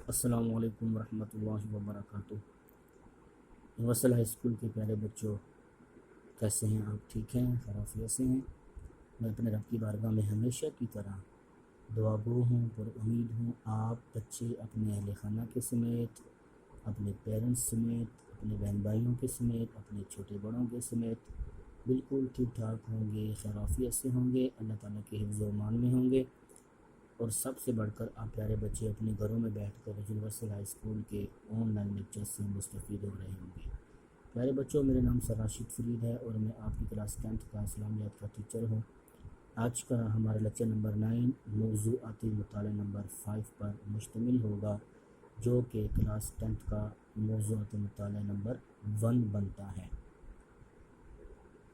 السلام علیکم ورحمۃ اللہ وبرکاتہ۔ یونیورسل ہائی اسکول کے پیارے بچوں، کیسے ہیں آپ؟ ٹھیک ہیں؟ خیریت سے ہیں؟ میں اپنے رب کی بارگاہ میں ہمیشہ کی طرح دعا گو ہوں، پر امید ہوں آپ بچے اپنے اہل خانہ کے سمیت، اپنے پیرنٹس سمیت، اپنے بہن بھائیوں کے سمیت، اپنے چھوٹے بڑوں کے سمیت بالکل ٹھیک ٹھاک ہوں گے، خیریت سے ہوں گے، اللہ تعالیٰ کے حفظ و امان میں ہوں گے، اور سب سے بڑھ کر آپ پیارے بچے اپنے گھروں میں بیٹھ کر یونیورسل ہائی اسکول کے آن لائن لیکچر سے مستفید ہو رہے ہوں گے۔ پیارے بچوں، میرا نام سر راشد فرید ہے اور میں آپ کی کلاس 10th کا اسلامیات کا ٹیچر ہوں۔ آج کا ہمارا لیکچر نمبر 9 موضوعاتی مطالعہ نمبر 5 پر مشتمل ہوگا، جو کہ کلاس 10th کا موضوعاتی مطالعہ نمبر 1 بنتا ہے۔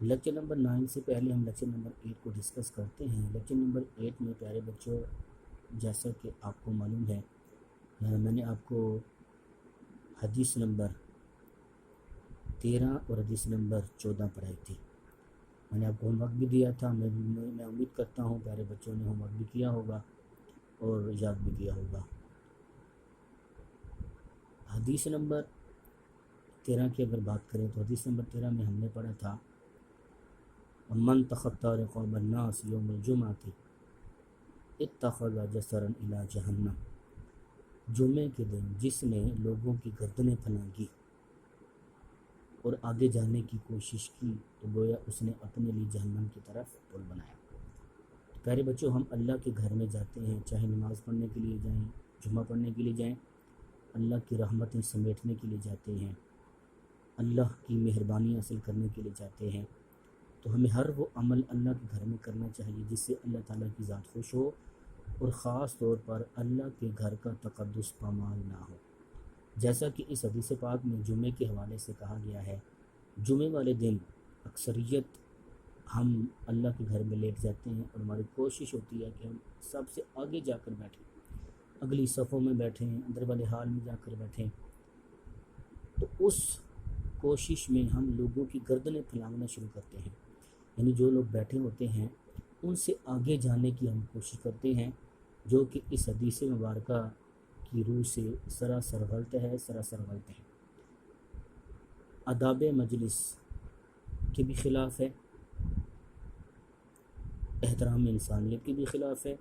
لیکچر نمبر 9 سے پہلے ہم لیکچر نمبر 8 کو ڈسکس کرتے ہیں۔ لیکچر نمبر 8 میں پیارے بچوں، جیسا کہ آپ کو معلوم ہے، میں نے آپ کو حدیث نمبر 13 اور حدیث نمبر 14 پڑھائی تھی۔ میں نے آپ کو ہوم ورک بھی دیا تھا۔ میں امید کرتا ہوں پیارے بچوں نے ہوم ورک بھی کیا ہوگا اور یاد بھی کیا ہوگا۔ حدیث نمبر 13 کی اگر بات کریں تو حدیث نمبر 13 میں ہم نے پڑھا تھا من تخطى رقاب الناس یوم الجمعۃ اتخذ جسرا الی جہنم، جمعے کے دن جس نے لوگوں کی گردنیں پھلانگی اور آگے جانے کی کوشش کی تو گویا اس نے اپنے لیے جہنم کی طرف پل بنایا۔ پیارے بچوں، ہم اللہ کے گھر میں جاتے ہیں، چاہے نماز پڑھنے کے لیے جائیں، جمعہ پڑھنے کے لیے جائیں، اللہ کی رحمتیں سمیٹنے کے لیے جاتے ہیں، اللہ کی مہربانی حاصل کرنے کے لیے جاتے ہیں، تو ہمیں ہر وہ عمل اللہ کے گھر میں کرنا چاہیے جس سے اللہ تعالیٰ کی ذات خوش ہو، اور خاص طور پر اللہ کے گھر کا تقدس پامال نہ ہو۔ جیسا کہ اس حدیث پاک میں جمعے کے حوالے سے کہا گیا ہے، جمعے والے دن اکثریت ہم اللہ کے گھر میں لیٹ جاتے ہیں اور ہماری کوشش ہوتی ہے کہ ہم سب سے آگے جا کر بیٹھیں، اگلی صفوں میں بیٹھیں، اندر والے حال میں جا کر بیٹھیں۔ تو اس کوشش میں ہم لوگوں کی گردنیں پھلانگنا شروع کرتے ہیں، یعنی جو لوگ بیٹھے ہوتے ہیں ان سے آگے جانے کی ہم کوشش کرتے ہیں، جو کہ اس حدیث مبارکہ کی روح سے سراسر غلط ہے، سراسر غلط ہے۔ آداب مجلس کے بھی خلاف ہے، احترام انسانیت کے بھی خلاف ہے،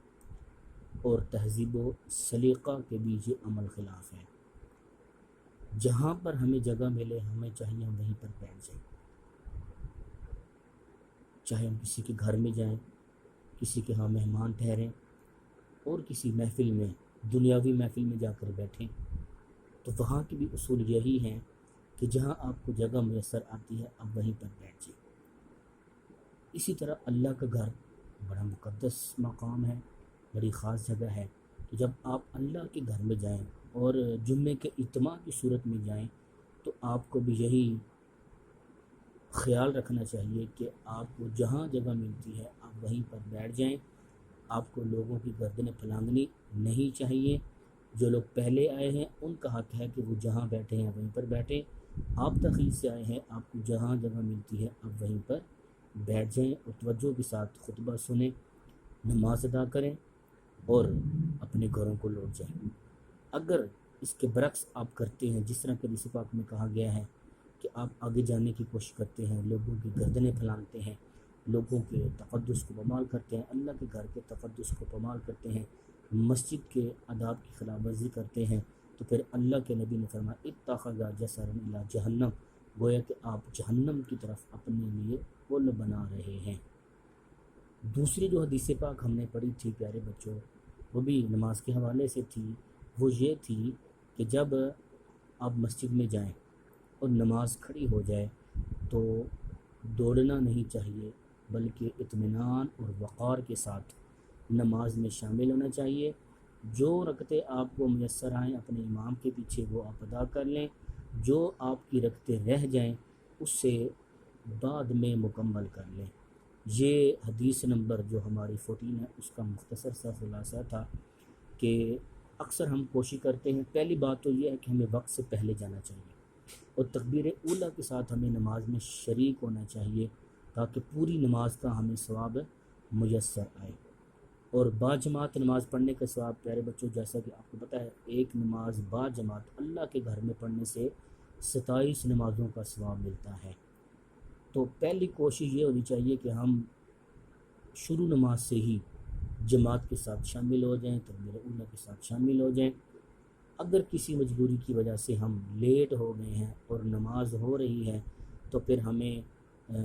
اور تہذیب و سلیقہ کے بھی یہ عمل خلاف ہے۔ جہاں پر ہمیں جگہ ملے ہمیں چاہیے ہم وہیں پر بیٹھ جائیں، چاہے ہم کسی کے گھر میں جائیں، کسی کے ہاں مہمان ٹھہریں، اور کسی محفل میں، دنیاوی محفل میں جا کر بیٹھیں، تو وہاں کے بھی اصول یہی ہیں کہ جہاں آپ کو جگہ میسر آتی ہے آپ وہیں پر بیٹھ جائیں۔ اسی طرح اللہ کا گھر بڑا مقدس مقام ہے، بڑی خاص جگہ ہے، تو جب آپ اللہ کے گھر میں جائیں اور جمعے کے اجتماع کی صورت میں جائیں تو آپ کو بھی یہی خیال رکھنا چاہیے کہ آپ کو جہاں جگہ ملتی ہے آپ وہیں پر بیٹھ جائیں۔ آپ کو لوگوں کی گردنیں پھلانگنی نہیں چاہیے۔ جو لوگ پہلے آئے ہیں ان کا حق ہے کہ وہ جہاں بیٹھے ہیں وہیں پر بیٹھیں۔ آپ تاخیر سے آئے ہیں، آپ کو جہاں جگہ ملتی ہے آپ وہیں پر بیٹھ جائیں اور توجہ کے ساتھ خطبہ سنیں، نماز ادا کریں اور اپنے گھروں کو لوٹ جائیں۔ اگر اس کے برعکس آپ کرتے ہیں، جس طرح کہ حدیث پاک میں کہا گیا ہے کہ آپ آگے جانے کی کوشش کرتے ہیں، لوگوں کی گردنیں پھلانگتے ہیں، لوگوں کے تقدس کو پامال کرتے ہیں، اللہ کے گھر کے تقدس کو پامال کرتے ہیں، مسجد کے آداب کی خلاف ورزی کرتے ہیں، تو پھر اللہ کے نبی نے فرمایا اتخذ جسرا الی جہنم، گویا کہ آپ جہنم کی طرف اپنے لیے پل بنا رہے ہیں۔ دوسری جو حدیث پاک ہم نے پڑھی تھی پیارے بچوں، وہ بھی نماز کے حوالے سے تھی۔ وہ یہ تھی کہ جب آپ مسجد میں جائیں اور نماز کھڑی ہو جائے تو دوڑنا نہیں چاہیے، بلکہ اطمینان اور وقار کے ساتھ نماز میں شامل ہونا چاہیے۔ جو رکعتیں آپ کو میسر آئیں اپنے امام کے پیچھے وہ آپ ادا کر لیں، جو آپ کی رکعتیں رہ جائیں اس سے بعد میں مکمل کر لیں۔ یہ حدیث نمبر جو ہماری 14 ہے اس کا مختصر سا خلاصہ تھا کہ اکثر ہم کوشش کرتے ہیں، پہلی بات تو یہ ہے کہ ہمیں وقت سے پہلے جانا چاہیے اور تکبیر اولیٰ کے ساتھ ہمیں نماز میں شریک ہونا چاہیے تاکہ پوری نماز کا ہمیں ثواب میسر آئے۔ اور باجماعت نماز پڑھنے کا ثواب پیارے بچوں جیسا کہ آپ کو پتہ ہے ایک نماز باجماعت اللہ کے گھر میں پڑھنے سے 27 نمازوں کا ثواب ملتا ہے۔ تو پہلی کوشش یہ ہونی چاہیے کہ ہم شروع نماز سے ہی جماعت کے ساتھ شامل ہو جائیں، تکبیر اولیٰ کے ساتھ شامل ہو جائیں۔ اگر کسی مجبوری کی وجہ سے ہم لیٹ ہو گئے ہیں اور نماز ہو رہی ہے تو پھر ہمیں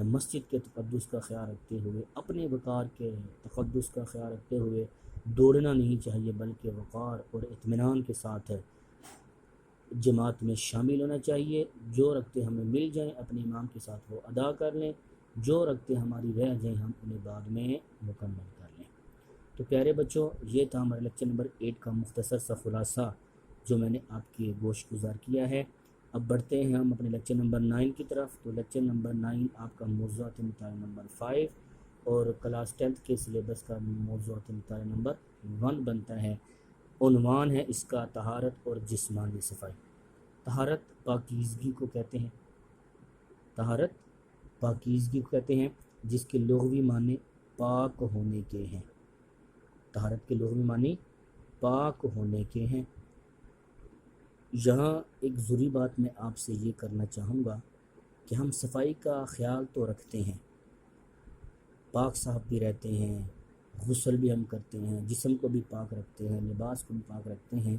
مسجد کے تقدس کا خیال رکھتے ہوئے، اپنے وقار کے تقدس کا خیال رکھتے ہوئے دوڑنا نہیں چاہیے، بلکہ وقار اور اطمینان کے ساتھ جماعت میں شامل ہونا چاہیے۔ جو رکھتے ہمیں مل جائیں اپنے امام کے ساتھ وہ ادا کر لیں، جو رکھتے ہماری رہ جائیں ہم انہیں بعد میں مکمل کر لیں۔ تو پیارے بچوں یہ تھا ہمارے لیکچر نمبر 8 کا مختصر سا خلاصہ جو میں نے آپ کے گوش گزار کیا ہے۔ اب بڑھتے ہیں ہم اپنے لیکچر نمبر 9 کی طرف۔ تو لیکچر نمبر 9 آپ کا موضوعات مطالعہ نمبر 5 اور کلاس 10 کے سلیبس کا موضوعات مطالعہ نمبر 1 بنتا ہے۔ عنوان ہے اس کا طہارت اور جسمانی صفائی۔ طہارت پاکیزگی کو کہتے ہیں، طہارت پاکیزگی کو کہتے ہیں جس کے لغوی معنی پاک ہونے کے ہیں۔ طہارت کے لغوی معنی پاک ہونے کے ہیں۔ یہاں ایک ضروری بات میں آپ سے یہ کرنا چاہوں گا کہ ہم صفائی کا خیال تو رکھتے ہیں، پاک صاف بھی رہتے ہیں، غسل بھی ہم کرتے ہیں، جسم کو بھی پاک رکھتے ہیں، لباس کو بھی پاک رکھتے ہیں،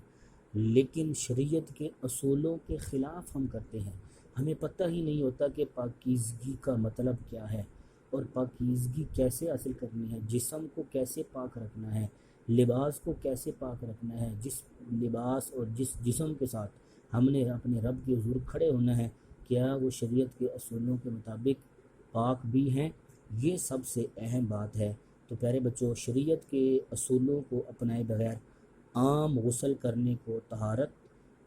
لیکن شریعت کے اصولوں کے خلاف ہم کرتے ہیں۔ ہمیں پتہ ہی نہیں ہوتا کہ پاکیزگی کا مطلب کیا ہے اور پاکیزگی کیسے حاصل کرنی ہے، جسم کو کیسے پاک رکھنا ہے، لباس کو کیسے پاک رکھنا ہے، جس لباس اور جس جسم کے ساتھ ہم نے اپنے رب کے حضور کھڑے ہونا ہے کیا وہ شریعت کے اصولوں کے مطابق پاک بھی ہیں، یہ سب سے اہم بات ہے۔ تو پیارے بچوں شریعت کے اصولوں کو اپنائے بغیر عام غسل کرنے کو طہارت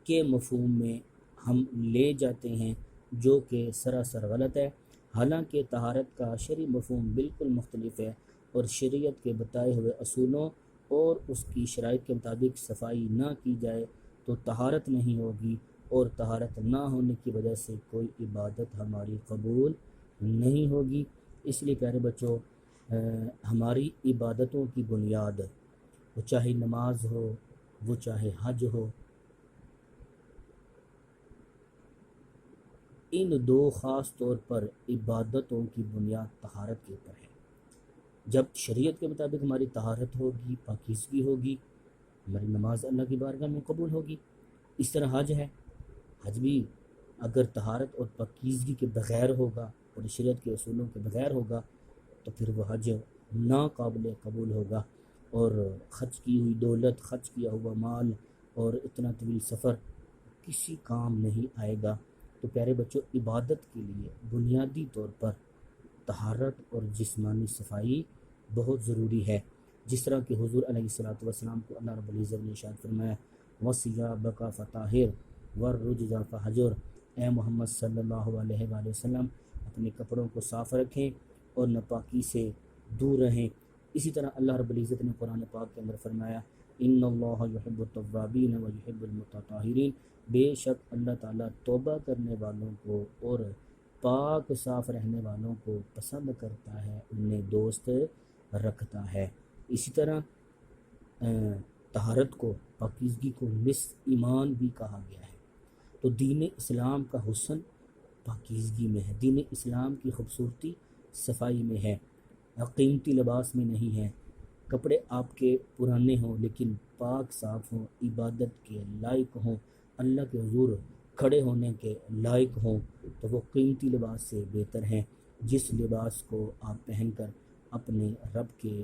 کے مفہوم میں ہم لے جاتے ہیں جو کہ سراسر غلط ہے۔ حالانکہ طہارت کا شرعی مفہوم بالکل مختلف ہے اور شریعت کے بتائے ہوئے اصولوں اور اس کی شرائط کے مطابق صفائی نہ کی جائے تو طہارت نہیں ہوگی، اور طہارت نہ ہونے کی وجہ سے کوئی عبادت ہماری قبول نہیں ہوگی۔ اس لیے پیارے بچوں ہماری عبادتوں کی بنیاد، وہ چاہے نماز ہو، وہ چاہے حج ہو، ان دو خاص طور پر عبادتوں کی بنیاد طہارت کے اوپر ہے۔ جب شریعت کے مطابق ہماری طہارت ہوگی، پاکیزگی ہوگی، ہماری نماز اللہ کی بارگاہ میں قبول ہوگی۔ اس طرح حج ہے، حج بھی اگر طہارت اور پاکیزگی کے بغیر ہوگا اور شریعت کے اصولوں کے بغیر ہوگا تو پھر وہ حج ناقابل قبول ہوگا، اور خرچ کی ہوئی دولت، خرچ کیا ہوا مال اور اتنا طویل سفر کسی کام نہیں آئے گا۔ تو پیارے بچوں عبادت کے لیے بنیادی طور پر طہارت اور جسمانی صفائی بہت ضروری ہے، جس طرح کہ حضور علیہ الصلوۃ والسلام کو اللہ رب العزت نے ارشاد فرمایا وَثِيَابَكَ فَطَہِّرْ وَالرُّجْزَ فَاہْجُرْ، اے محمد صلی اللہ علیہ وآلہ وسلم اپنے کپڑوں کو صاف رکھیں اور ناپاکی سے دور رہیں۔ اسی طرح اللہ رب العزت نے قرآن پاک کے اندر فرمایا ان اللہ یحب التوابین ویحب المتطہرین، بے شک اللہ تعالیٰ توبہ کرنے والوں کو اور پاک صاف رہنے والوں کو پسند کرتا ہے، انہیں دوست رکھتا ہے۔ اسی طرح طہارت کو، پاکیزگی کو نصف ایمان بھی کہا گیا ہے۔ تو دین اسلام کا حسن پاکیزگی میں ہے، دین اسلام کی خوبصورتی صفائی میں ہے، قیمتی لباس میں نہیں ہے۔ کپڑے آپ کے پرانے ہوں لیکن پاک صاف ہوں، عبادت کے لائق ہوں، اللہ کے حضور کھڑے ہونے کے لائق ہوں، تو وہ قیمتی لباس سے بہتر ہیں جس لباس کو آپ پہن کر اپنے رب کے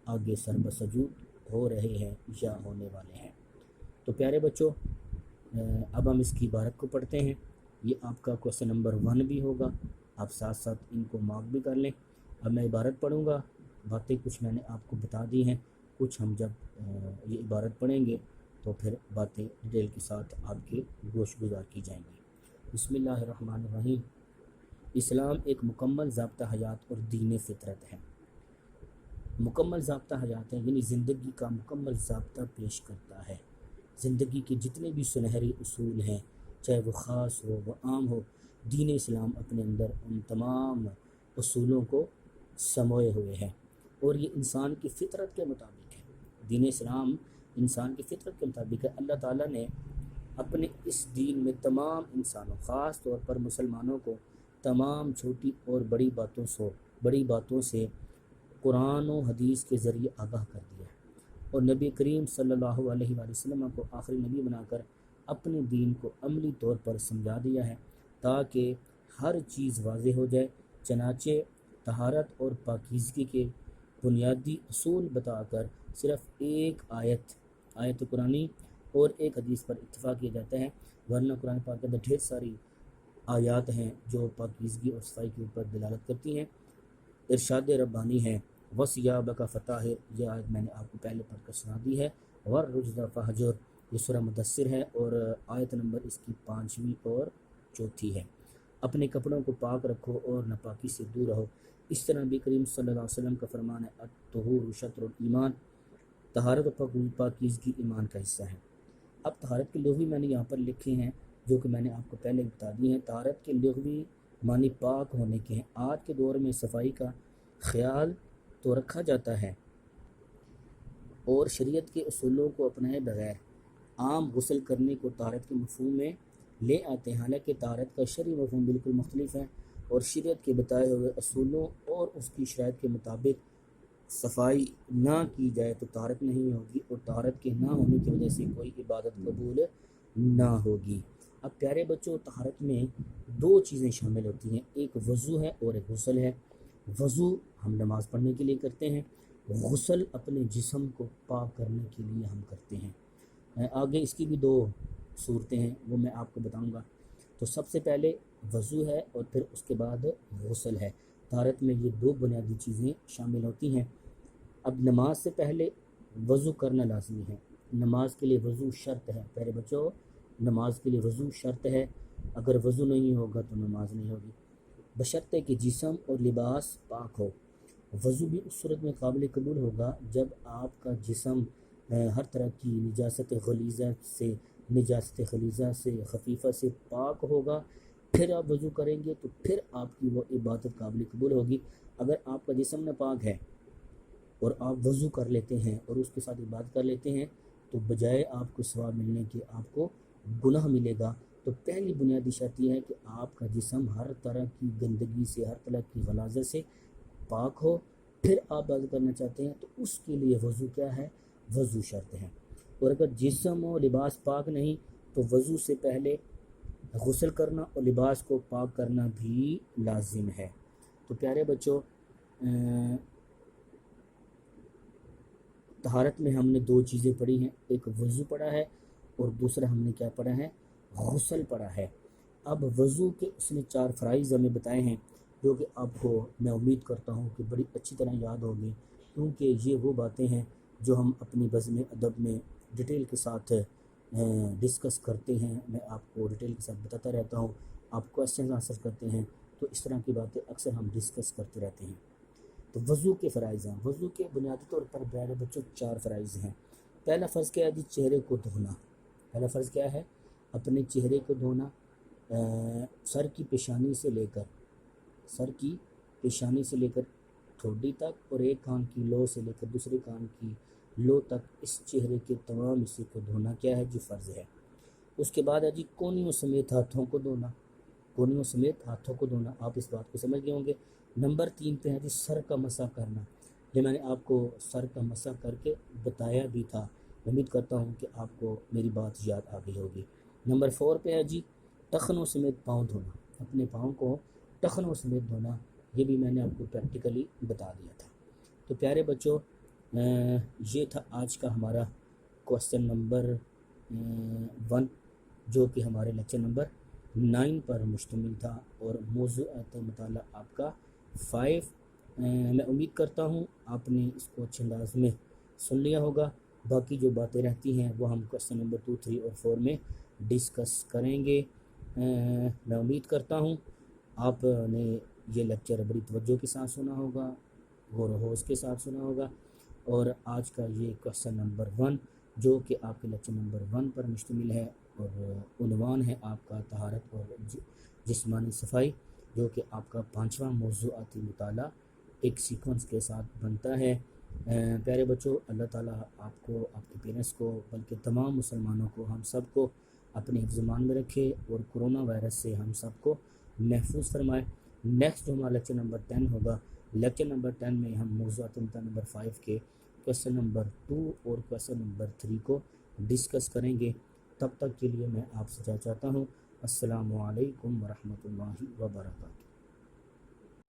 آگے سر بسجود ہو رہے ہیں یا ہونے والے ہیں۔ تو پیارے بچوں اب ہم اس کی عبارت کو پڑھتے ہیں۔ یہ آپ کا کوسچن نمبر 1 بھی ہوگا، آپ ساتھ ساتھ ان کو مارک بھی کر لیں۔ اب میں عبارت پڑھوں گا، باتیں کچھ میں نے آپ کو بتا دی ہیں، کچھ ہم جب یہ عبارت پڑھیں گے تو پھر باتیں ڈیٹیل کے ساتھ آپ کے گوش گزار کی جائیں گی۔ بسم اللہ الرحمن الرحیم۔ اسلام ایک مکمل ضابطہ حیات اور دین فطرت ہے۔ مکمل ضابطہ حیات ہے یعنی زندگی کا مکمل ضابطہ پیش کرتا ہے۔ زندگی کے جتنے بھی سنہری اصول ہیں، چاہے وہ خاص ہو وہ عام ہو، دین اسلام اپنے اندر ان تمام اصولوں کو سموئے ہوئے ہے، اور یہ انسان کی فطرت کے مطابق دین اسلام انسان کی فطرت کے مطابق ہے۔ اللہ تعالیٰ نے اپنے اس دین میں تمام انسانوں، خاص طور پر مسلمانوں کو، تمام چھوٹی اور بڑی باتوں سے قرآن و حدیث کے ذریعے آگاہ کر دیا ہے، اور نبی کریم صلی اللہ علیہ وآلہ وسلم کو آخری نبی بنا کر اپنے دین کو عملی طور پر سمجھا دیا ہے تاکہ ہر چیز واضح ہو جائے۔ چنانچہ طہارت اور پاکیزگی کے بنیادی اصول بتا کر صرف ایک آیت قرآنی اور ایک حدیث پر اتفاق کیا جاتا ہے، ورنہ قرآن پاک کے اندر ڈھیر ساری آیات ہیں جو پاکیزگی اور صفائی کے اوپر دلالت کرتی ہیں۔ ارشاد ربانی ہے وَثِيَابَكَ فَطَهِّرْ، یہ آیت میں نے آپ کو پہلے پڑھ کر سنا دی ہے۔ وَالرُّجْزَ فَاهْجُرْ، یہ سورہ مدثر ہے اور آیت نمبر اس کی 5ویں اور 4 ہے۔ اپنے کپڑوں کو پاک رکھو اور ناپاکی سے دور رہو۔ اس طرح نبی کریم صلی اللہ علیہ وسلم کا فرمان ہے الطہور شطر الایمان، طہارت و پاکیزگی ایمان کا حصہ ہے۔ اب طہارت کے لغوی معنی یہاں پر لکھے ہیں جو کہ میں نے آپ کو پہلے بتا دی ہیں۔ طہارت کے لغوی معنی پاک ہونے کے ہیں۔ آج کے دور میں صفائی کا خیال تو رکھا جاتا ہے اور شریعت کے اصولوں کو اپنائے بغیر عام غسل کرنے کو طہارت کے مفہوم میں لے آتے ہیں، حالانکہ طہارت کا شرعی مفہوم بالکل مختلف ہے، اور شریعت کے بتائے ہوئے اصولوں اور اس کی شرائط کے مطابق صفائی نہ کی جائے تو طہارت نہیں ہوگی، اور طہارت کے نہ ہونے کی وجہ سے کوئی عبادت قبول نہ ہوگی۔ اب پیارے بچوں، طہارت میں 2 چیزیں شامل ہوتی ہیں، ایک وضو ہے اور ایک غسل ہے۔ وضو ہم نماز پڑھنے کے لیے کرتے ہیں، غسل اپنے جسم کو پاک کرنے کے لیے ہم کرتے ہیں۔ آگے اس کی بھی 2 صورتیں ہیں، وہ میں آپ کو بتاؤں گا۔ تو سب سے پہلے وضو ہے اور پھر اس کے بعد غسل ہے۔ طہارت میں یہ 2 بنیادی چیزیں شامل ہوتی ہیں۔ اب نماز سے پہلے وضو کرنا لازمی ہے، نماز کے لیے وضو شرط ہے۔ پیارے بچوں، نماز کے لیے وضو شرط ہے، اگر وضو نہیں ہوگا تو نماز نہیں ہوگی، بشرطے کہ جسم اور لباس پاک ہو۔ وضو بھی اس صورت میں قابل قبول ہوگا جب آپ کا جسم ہر طرح کی نجاست خلیظہ سے خفیفہ سے پاک ہوگا، پھر آپ وضو کریں گے تو پھر آپ کی وہ عبادت قابل قبول ہوگی۔ اگر آپ کا جسم ناپاک ہے اور آپ وضو کر لیتے ہیں اور اس کے ساتھ عبادت کر لیتے ہیں تو بجائے آپ کو ثواب ملنے کے آپ کو گناہ ملے گا۔ تو پہلی بنیادی شرط یہ ہے کہ آپ کا جسم ہر طرح کی گندگی سے، ہر طرح کی غلاظت سے پاک ہو، پھر آپ عبادت کرنا چاہتے ہیں تو اس کے لیے وضو کیا ہے؟ وضو شرط ہے۔ اور اگر جسم و لباس پاک نہیں تو وضو سے پہلے غسل کرنا اور لباس کو پاک کرنا بھی لازم ہے۔ تو پیارے بچوں، طہارت میں ہم نے 2 چیزیں پڑھی ہیں، ایک وضو پڑھا ہے اور دوسرا ہم نے کیا پڑھا ہے؟ غسل پڑھا ہے۔ اب وضو کے اس نے 4 فرائض ہمیں بتائے ہیں جو کہ آپ کو میں امید کرتا ہوں کہ بڑی اچھی طرح یاد ہوگی، کیونکہ یہ وہ باتیں ہیں جو ہم اپنی بزم ادب میں ڈیٹیل کے ساتھ ڈسکس کرتے ہیں۔ میں آپ کو ڈیٹیل کے ساتھ بتاتا رہتا ہوں، آپ کویسچنز آنسر کرتے ہیں، تو اس طرح کی باتیں اکثر ہم ڈسکس کرتے رہتے ہیں۔ تو وضو کے فرائض ہیں، وضو کے بنیادی طور پر پیارے بچوں 4 فرائض ہیں۔ پہلا فرض کیا ہے جی؟ چہرے کو دھونا۔ پہلا فرض کیا ہے؟ اپنے چہرے کو دھونا، سر کی پیشانی سے لے کر ٹھوڈی تک، اور ایک کان کی لو سے لے کر دوسرے کان کی لو تک اس چہرے کے تمام حصے کو دھونا کیا ہے جی؟ فرض ہے۔ اس کے بعد ہے جی کونیوں سمیت ہاتھوں کو دھونا، آپ اس بات کو سمجھ گئے ہوں گے۔ نمبر 3 پہ ہے جی سر کا مسح کرنا، یہ میں نے آپ کو سر کا مسح کر کے بتایا بھی تھا، امید کرتا ہوں کہ آپ کو میری بات یاد آ گئی ہوگی۔ نمبر 4 پہ ہے جی ٹخنوں سمیت پاؤں دھونا، اپنے پاؤں کو ٹخنوں سمیت دھونا، یہ بھی میں نے آپ کو پریکٹیکلی بتا دیا تھا۔ تو پیارے بچوں، یہ تھا آج کا ہمارا کوسچن نمبر 1 جو کہ ہمارے لیکچر نمبر 9 پر مشتمل تھا، اور موضوعات مطالعہ آپ کا 5۔ میں امید کرتا ہوں آپ نے اس کو اچھے انداز میں سن لیا ہوگا۔ باقی جو باتیں رہتی ہیں وہ ہم کوسچن نمبر 2، 3 اور 4 میں ڈسکس کریں گے۔ میں امید کرتا ہوں آپ نے یہ لیکچر بڑی توجہ کے ساتھ سنا ہوگا، غور و خوض کے ساتھ سنا ہوگا، اور آج کا یہ کوسچن نمبر 1 جو کہ آپ کے لیکچر نمبر 1 پر مشتمل ہے، اور عنوان ہے آپ کا طہارت اور جسمانی صفائی، جو کہ آپ کا 5واں موضوعاتی مطالعہ ایک سیکوینس کے ساتھ بنتا ہے۔ پیارے بچوں، اللہ تعالیٰ آپ کو، آپ کے پیرنٹس کو، بلکہ تمام مسلمانوں کو، ہم سب کو اپنے حفظ مان میں رکھے اور کرونا وائرس سے ہم سب کو محفوظ فرمائے۔ نیکسٹ جو ہمارا لیکچر نمبر 10 ہوگا، لیکچر نمبر 10 میں ہم موضوعات نمبر 5 کے کویسچن نمبر 2 اور کویسچن نمبر 3 کو ڈسکس کریں گے۔ تب تک کے لیے میں آپ سے چاہتا ہوں، السلام علیکم ورحمۃ اللہ وبرکاتہ۔